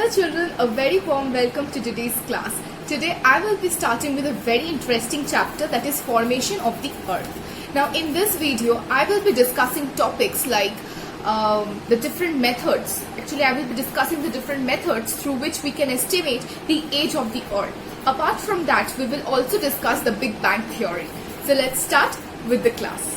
Hello children, a very warm welcome to today's class. Today I will be starting with a very interesting chapter, that is formation of the earth. Now in this video I will be discussing topics like the different methods. Actually I will be discussing the different methods through which we can estimate the age of the earth. Apart from that we will also discuss the Big Bang theory. So let's start with the class.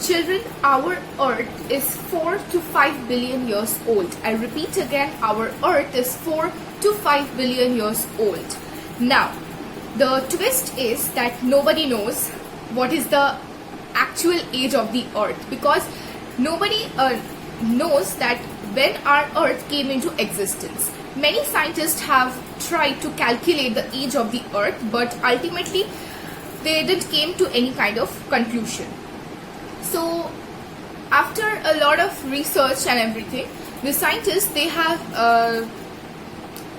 Children, our earth is 4 to 5 billion years old. I repeat again, our earth is 4 to 5 billion years old. Now, the twist is that nobody knows what is the actual age of the earth, because nobody knows that when our earth came into existence. Many scientists have tried to calculate the age of the earth, but ultimately they didn't came to any kind of conclusion. So after a lot of research and everything, the scientists, they have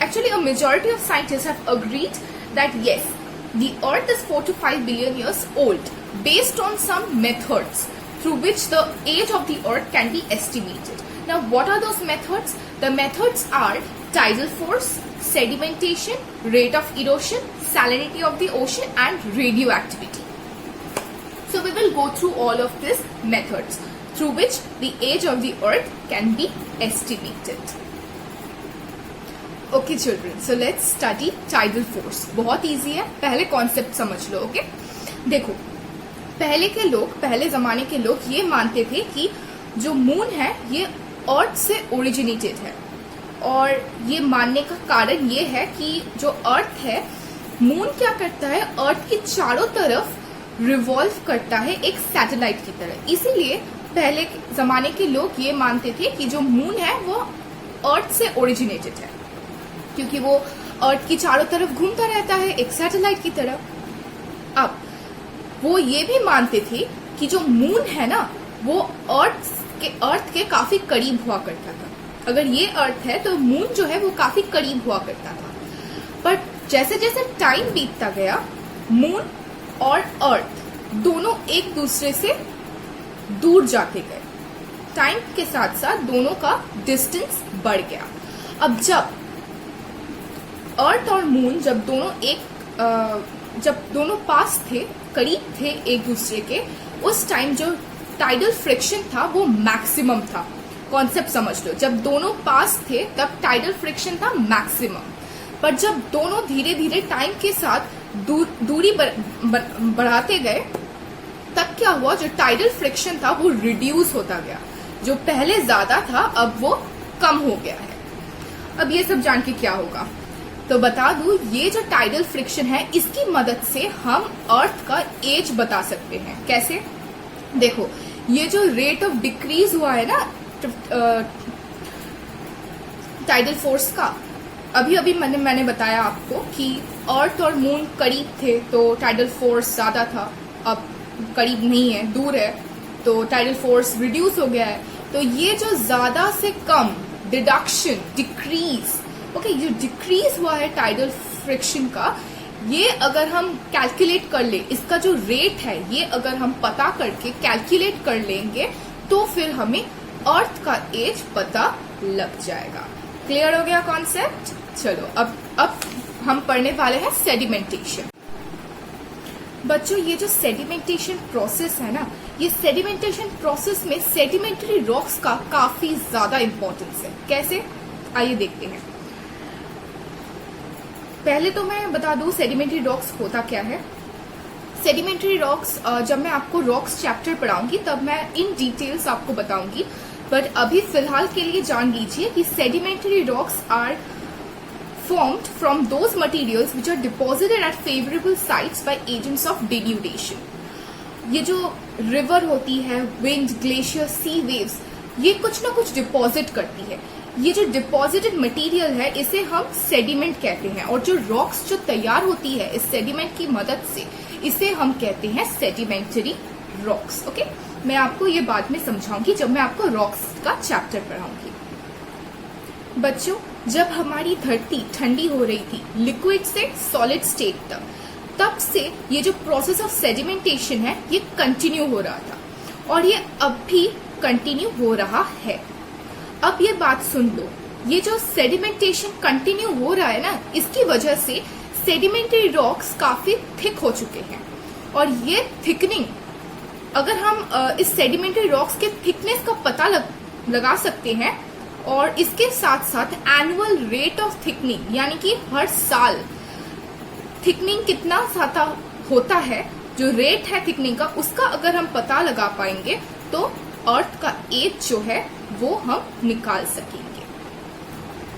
actually a majority of scientists have agreed that yes, the earth is 4 to 5 billion years old based on some methods through which the age of the earth can be estimated. Now what are those methods? The methods are tidal force, sedimentation, rate of erosion, salinity of the ocean and radioactivity. So we will go through all of these methods through which the age of the earth can be estimated. Okay children, so let's study tidal force. बहुत easy है, पहले concept समझ लो. Okay? देखो, पहले ज़माने के लोग ये मानते थे कि जो मून है ये अर्थ से ओरिजिनेटेड है, और ये मानने का कारण ये है कि जो अर्थ है, मून क्या करता है, अर्थ के चारों तरफ रिवॉल्व करता है एक सैटेलाइट की तरह. इसीलिए पहले जमाने के लोग ये मानते थे कि जो मून है वो अर्थ से ओरिजिनेटेड है, क्योंकि वो अर्थ की चारों तरफ घूमता रहता है एक सैटेलाइट की तरह. अब वो ये भी मानते थे कि जो मून है ना वो अर्थ के काफी करीब हुआ करता था. अगर ये अर्थ है तो मून जो है वो काफी करीब हुआ करता था. पर जैसे जैसे टाइम बीतता गया, मून और अर्थ दोनों एक दूसरे से दूर जाते गए. टाइम के साथ साथ दोनों का डिस्टेंस बढ़ गया. अब जब अर्थ और मून जब दोनों पास थे, करीब थे एक दूसरे के, उस टाइम जो टाइडल फ्रिक्शन था वो मैक्सिमम था. कॉन्सेप्ट समझ लो, जब दोनों पास थे तब टाइडल फ्रिक्शन था मैक्सिमम. पर जब दोनों धीरे धीरे टाइम के साथ दूरी बढ़ाते गए, तब क्या हुआ, जो टाइडल फ्रिक्शन था वो रिड्यूस होता गया. जो पहले ज्यादा था अब वो कम हो गया है. अब ये सब जान के क्या होगा, तो बता दूं, ये जो टाइडल फ्रिक्शन है इसकी मदद से हम अर्थ का एज बता सकते हैं. कैसे? देखो, ये जो रेट ऑफ डिक्रीज हुआ है ना टाइडल फोर्स का, अभी मैंने बताया आपको कि अर्थ और मून करीब थे तो टाइडल फोर्स ज्यादा था. अब करीब नहीं है, दूर है, तो टाइडल फोर्स रिड्यूस हो गया है. तो ये जो ज्यादा से कम डिडक्शन, डिक्रीज, ओके, जो डिक्रीज हुआ है टाइडल फ्रिक्शन का, ये अगर हम कैलकुलेट कर ले, इसका जो रेट है ये अगर हम पता करके कैलकुलेट कर लेंगे तो फिर हमें अर्थ का एज पता लग जाएगा. क्लियर हो गया कॉन्सेप्ट? चलो अब हम पढ़ने वाले हैं सेडिमेंटेशन. बच्चों, ये जो सेडिमेंटेशन प्रोसेस है ना, ये सेडिमेंटेशन प्रोसेस में सेडिमेंटरी रॉक्स का काफी ज्यादा इंपॉर्टेंस है. कैसे? आइए देखते हैं. पहले तो मैं बता दूं सेडिमेंटरी रॉक्स होता क्या है. सेडिमेंटरी रॉक्स, जब मैं आपको रॉक्स चैप्टर पढ़ाऊंगी तब मैं इन डिटेल्स आपको बताऊंगी, बट अभी फिलहाल के लिए जान लीजिए कि sedimentary rocks are formed from those materials which are deposited at favorable sites by agents of denudation. ये जो रिवर होती है, विंड, ग्लेशियर, सी वेव्स, ये कुछ ना कुछ डिपॉजिट करती है. ये जो डिपॉजिटेड मटेरियल है इसे हम सेडिमेंट कहते हैं, और जो रॉक्स जो तैयार होती है इस सेडिमेंट की मदद से, इसे हम कहते हैं सेडिमेंटरी रॉक्स. ओके, मैं आपको ये बाद में समझाऊंगी जब मैं आपको रॉक्स का चैप्टर पढ़ाऊंगी. बच्चों, जब हमारी धरती ठंडी हो रही थी लिक्विड से सॉलिड स्टेट तक, तब से ये जो प्रोसेस ऑफ सेडिमेंटेशन है ये कंटिन्यू हो रहा था, और ये अब भी कंटिन्यू हो रहा है. अब ये बात सुन लो ये जो सेडिमेंटेशन कंटिन्यू हो रहा है ना, इसकी वजह से सेडिमेंट्री रॉक्स काफी थिक हो चुके हैं। और ये थिकनिंग, अगर हम इस सेडिमेंट्री रॉक्स के थिकनेस का पता लगा सकते हैं, और इसके साथ साथ एनुअल रेट ऑफ थिकनिंग, यानी कि हर साल थिकनिंग कितना ज्यादा होता है, जो रेट है थिकनिंग का, उसका अगर हम पता लगा पाएंगे तो अर्थ का एज जो है वो हम निकाल सकेंगे।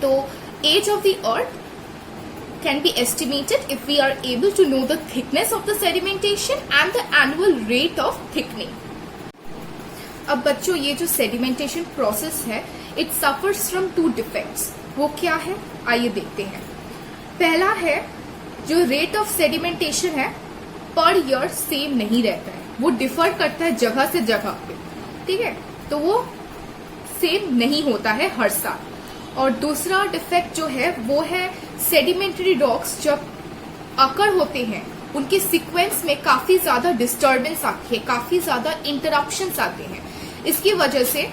तो age of the earth can be estimated if we are able to know the thickness of the sedimentation and the annual rate of thickening. अब बच्चों, ये जो सेडिमेंटेशन प्रोसेस है, इट सफर्स फ्रॉम 2 डिफेक्ट्स। वो क्या है, आइए देखते हैं। पहला है, जो रेट ऑफ सेडिमेंटेशन है पर ईयर सेम नहीं रहता है, वो डिफर करता है जगह से जगह पे, ठीक है, तो वो सेम नहीं होता है हर साल। और दूसरा डिफेक्ट जो है वो है सेडिमेंट्री रॉक्स जब अकर होते हैं, उनके सीक्वेंस में काफी ज्यादा डिस्टर्बेंस आती है, काफी ज्यादा इंटरप्शंस आते हैं। इसकी वजह से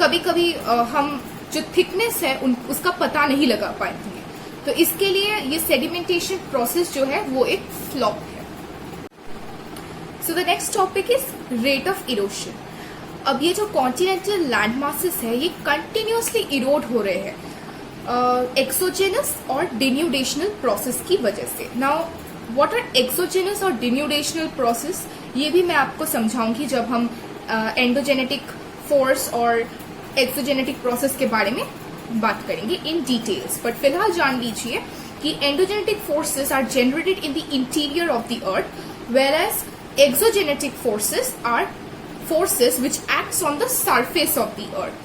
कभी कभी हम जो थिकनेस है उसका पता नहीं लगा पाएंगे। तो इसके लिए ये सेडिमेंटेशन प्रोसेस जो है वो एक फ्लॉप है। So the next topic is rate of erosion. अब ये जो कॉन्टिनेंटल लैंड मासेस है, ये कंटिन्यूअसली इरोड हो रहे हैं एक्सोजेनस और डिन्यूडेशनल प्रोसेस की वजह से। नाउ व्हाट आर एक्सोजेनस और डिन्यूडेशनल प्रोसेस, ये भी मैं आपको समझाऊंगी जब हम एंडोजेनेटिक फोर्स और एक्सोजेनेटिक प्रोसेस के बारे में बात करेंगे इन डिटेल्स। बट फिलहाल जान लीजिए कि endogenetic forces are generated in the interior of the earth, whereas exogenetic forces are forces which acts on the surface of the earth.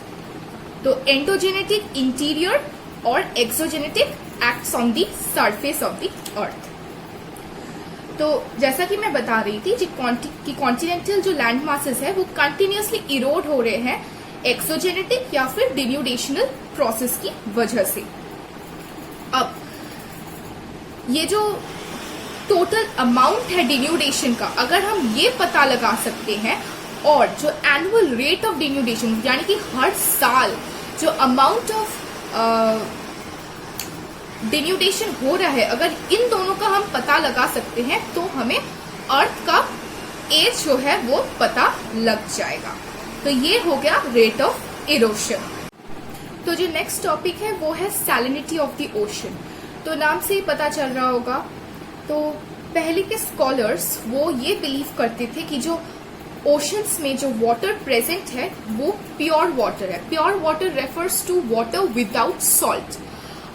तो endogenetic interior और exogenetic acts on the surface of the earth. तो जैसा कि मैं बता रही थी कि कॉन्टिनेंटल जो लैंड मासेस है वो कंटिन्यूअसली इरोड हो रहे हैं एक्सोजेनेटिक या फिर डिन्यूडेशनल प्रोसेस की वजह से। अब ये जो टोटल अमाउंट है डिन्यूडेशन का, अगर हम ये पता लगा सकते हैं, और जो एनुअल रेट ऑफ डिन्यूडेशन, यानी कि हर साल जो अमाउंट ऑफ डिन्यूडेशन हो रहा है, अगर इन दोनों का हम पता लगा सकते हैं तो हमें अर्थ का एज जो है वो पता लग जाएगा। तो ये हो गया रेट ऑफ इरोशन। तो जो नेक्स्ट टॉपिक है वो है सैलिनिटी ऑफ द ओशन। तो नाम से ही पता चल रहा होगा, तो पहले के स्कॉलर्स वो ये बिलीव करते थे कि जो ओशंस में जो वाटर प्रेजेंट है वो प्योर वाटर है। Pure water refers to water without salt.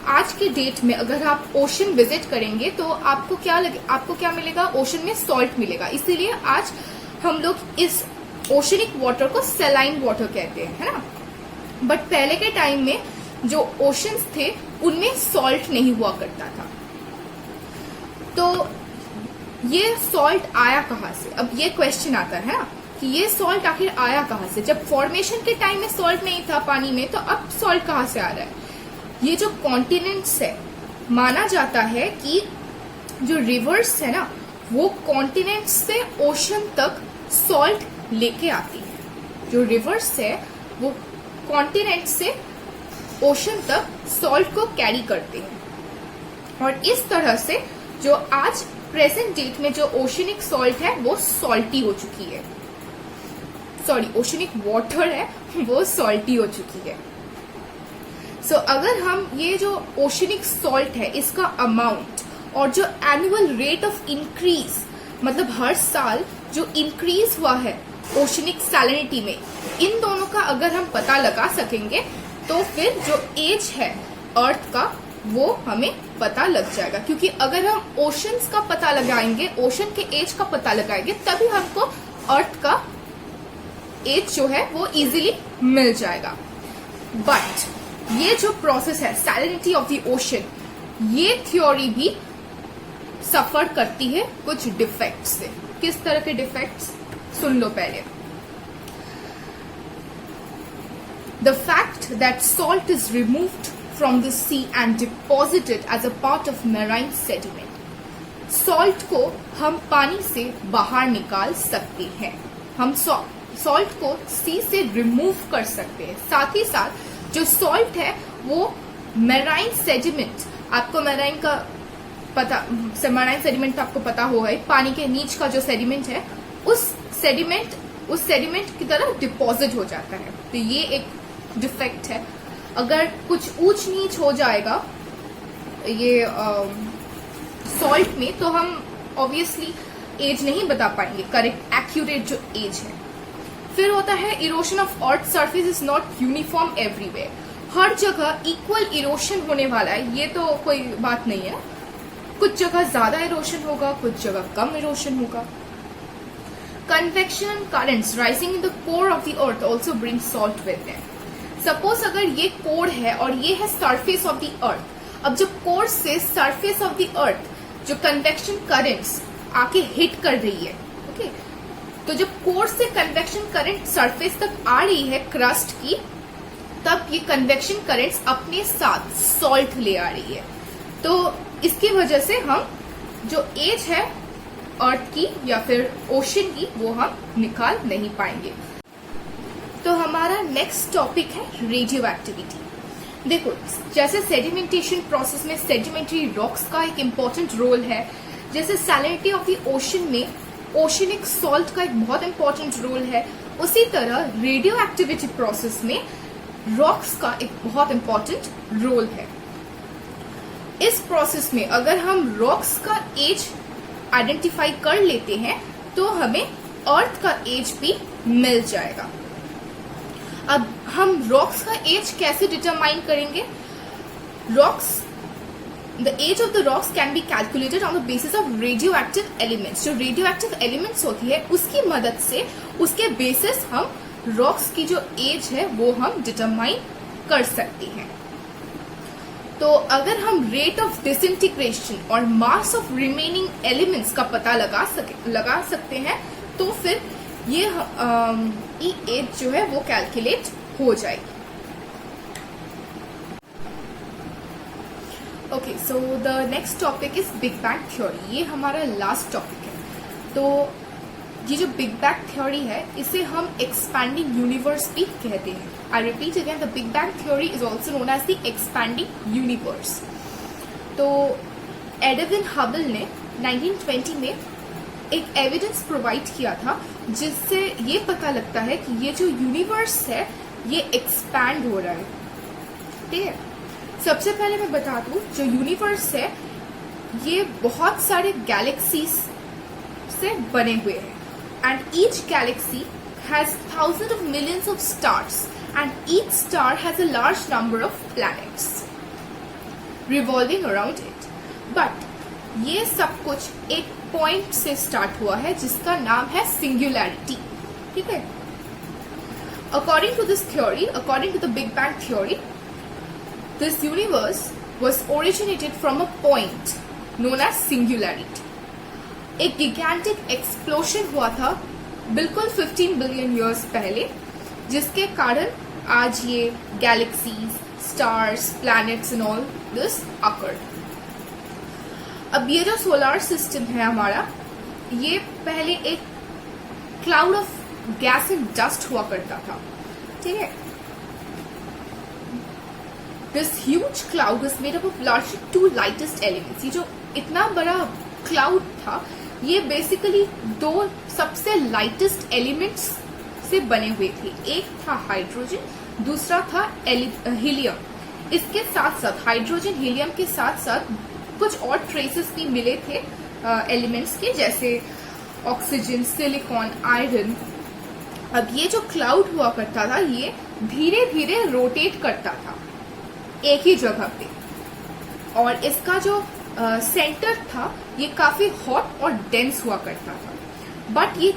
आज के डेट में अगर आप ओशन विजिट करेंगे तो आपको क्या मिलेगा, ओशन में सॉल्ट मिलेगा। इसीलिए आज हम लोग इस ओशनिक वाटर को सैलाइन वाटर कहते हैं, है ना। बट पहले के टाइम में जो ओशंस थे उनमें सॉल्ट नहीं हुआ करता था। तो ये सॉल्ट आया कहाँ से? अब ये क्वेश्चन आता है ना कि ये सॉल्ट आखिर आया कहाँ से? जब फॉर्मेशन के टाइम में सॉल्ट नहीं था पानी में, तो अब सॉल्ट कहाँ से आ रहा है? ये जो कॉन्टिनेंट्स है, माना जाता है कि जो रिवर्स है ना, वो कॉन्टिनेंट्स से ओशन तक सॉल्ट लेके आती है। जो रिवर्स है वो कॉन्टिनेंट से ओशन तक सॉल्ट को कैरी करते हैं, और इस तरह से जो आज प्रेजेंट डेट में जो ओशनिक सॉल्ट है वो सॉल्टी हो चुकी है, सॉरी ओशनिक वाटर है वो सॉल्टी हो चुकी है। सो अगर हम ये जो ओशनिक सॉल्ट है इसका अमाउंट और जो एनुअल रेट ऑफ इंक्रीज, मतलब हर साल जो इंक्रीज हुआ है ओशनिक सैलिनिटी में, इन दोनों का अगर हम पता लगा सकेंगे तो फिर जो एज है अर्थ का वो हमें पता लग जाएगा। क्योंकि अगर हम ओशंस का पता लगाएंगे, ओशन के एज का पता लगाएंगे, तभी हमको अर्थ का एज जो है वो इजीली मिल जाएगा। बट ये जो प्रोसेस है सैलिनिटी ऑफ द ओशन, ये थ्योरी भी सफर करती है कुछ डिफेक्ट्स से। किस तरह के डिफेक्ट्स, सुन लो पहले। The fact that salt is removed from the sea and deposited as a part of marine sediment. Salt को हम पानी से बाहर निकाल सकते हैं, हम सॉल्ट को सी से रिमूव कर सकते हैं। साथ ही साथ जो सॉल्ट है वो मैराइन सेडिमेंट, आपको मैराइन सेडिमेंट आपको पता होगा, पानी के नीच का जो सेडिमेंट है उस सेडिमेंट की तरह डिपॉजिट हो जाता है। तो ये एक डिफेक्ट है। अगर कुछ ऊंच नीच हो जाएगा ये सॉल्ट में तो हम ऑब्वियसली एज नहीं बता पाएंगे, करेक्ट एक्यूरेट जो एज है। फिर होता है erosion of earth surface is not uniform everywhere, हर जगह इक्वल इरोशन होने वाला है ये तो कोई बात नहीं है, कुछ जगह ज्यादा इरोशन होगा, कुछ जगह कम इरोशन होगा। Convection and currents rising in the core of the earth also bring salt with them. Suppose अगर ये कोर है और ये है सरफेस ऑफ द अर्थ, अब जब कोर से सरफेस ऑफ द अर्थ जो कन्वेक्शन करंट्स आके हिट कर रही है, ओके, तो जब कोर से कन्वेक्शन करंट सरफेस तक आ रही है क्रस्ट की, तब ये कन्वेक्शन करंट्स अपने साथ सॉल्ट ले आ रही है। तो इसकी वजह से हम जो एज है अर्थ की या फिर ओशन की वो हम निकाल नहीं पाएंगे। तो हमारा नेक्स्ट टॉपिक है रेडियो एक्टिविटी। देखो, जैसे सेडिमेंटेशन प्रोसेस में सेडिमेंट्री रॉक्स का एक इम्पोर्टेंट रोल है, जैसे सैलिनिटी ऑफ द ओशन में ओशनिक सॉल्ट का एक बहुत इंपॉर्टेंट रोल है, उसी तरह रेडियो एक्टिविटी प्रोसेस में रॉक्स का एक बहुत इंपॉर्टेंट रोल है। इस प्रोसेस में अगर हम रॉक्स का एज आइडेंटिफाई कर लेते हैं तो हमें अर्थ का एज भी मिल जाएगा। अब हम रॉक्स का एज कैसे डिटरमाइन करेंगे? The age of the rocks can be calculated on the basis of radioactive elements. जो radioactive elements होती है उसकी मदद से, उसके बेसिस हम रॉक्स की जो एज है वो हम डिटरमाइन कर सकते हैं। तो अगर हम रेट ऑफ डिसइंटीग्रेशन और मास ऑफ रिमेनिंग एलिमेंट्स का पता लगा सकते हैं तो फिर ये एज जो है वो कैलकुलेट हो जाएगी। Okay, so the next topic is big bang theory. ये हमारा लास्ट टॉपिक है। तो ये जो बिग बैंग थ्योरी है इसे हम एक्सपैंडिंग यूनिवर्स भी कहते हैं। I repeat again, the big bang theory is also known as the expanding universe. तो एडविन हबल ने 1920 में एक एविडेंस प्रोवाइड किया था जिससे ये पता लगता है कि ये जो यूनिवर्स है ये एक्सपैंड हो रहा है। ठीक है, सबसे पहले मैं बता दूं, जो यूनिवर्स है ये बहुत सारे गैलेक्सीज से बने हुए हैं and each Galaxy has thousand of millions of stars and each star has a large number of planets revolving around it. But ये सब कुछ एक पॉइंट से स्टार्ट हुआ है जिसका नाम है सिंगुलैरिटी। ठीक है, according to this theory, according to the big bang theory, this universe was originated from a point known as singularity. एक gigantic explosion हुआ था बिल्कुल 15 बिलियन years पहले, जिसके कारण आज ये galaxies, stars, planets and all this occurred. अब ये जो सोलर सिस्टम है हमारा, ये पहले एक cloud of gas and dust हुआ करता था। ठीक है, This huge cloud is made up of largely two lightest elements. ये जो इतना बड़ा क्लाउड था ये बेसिकली दो सबसे लाइटेस्ट एलिमेंट्स से बने हुए थे। एक था हाइड्रोजन, दूसरा था हीलियम। इसके साथ साथ हाइड्रोजन हीलियम के साथ साथ कुछ और ट्रेसेस भी मिले थे एलिमेंट्स के, जैसे ऑक्सीजन, सिलिकॉन, आयरन। अब ये जो क्लाउड हुआ करता था ये धीरे धीरे रोटेट करता था एक ही जगह पे, और इसका जो सेंटर था ये काफी हॉट और डेंस हुआ करता था। बट ये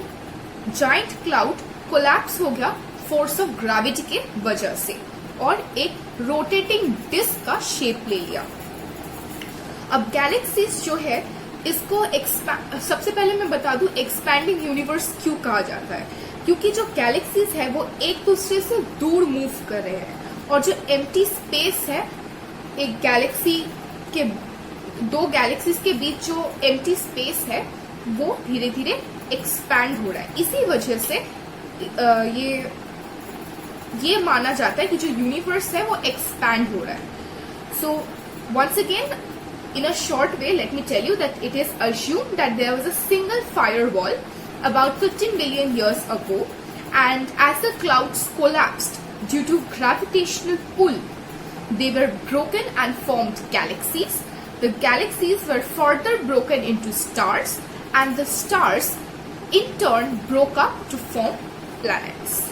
जाइंट क्लाउड कोलैप्स हो गया फोर्स ऑफ ग्रेविटी के वजह से और एक रोटेटिंग डिस्क का शेप ले लिया। अब गैलेक्सीज जो है इसको सबसे पहले मैं बता दूं एक्सपैंडिंग यूनिवर्स क्यों कहा जाता है, क्योंकि जो गैलेक्सीज है वो एक दूसरे से दूर मूव कर रहे हैं और जो एम्प्टी स्पेस है एक गैलेक्सी के, दो गैलेक्सीज के बीच जो एम्प्टी स्पेस है वो धीरे धीरे एक्सपैंड हो रहा है। इसी वजह से ये माना जाता है कि जो यूनिवर्स है वो एक्सपैंड हो रहा है। So once again, in a short way, let me tell you that it is assumed that there was a single firewall about 15 billion years ago, and as the clouds collapsed due to gravitational pull, they were broken and formed galaxies. The galaxies were further broken into stars, and the stars in turn broke up to form planets.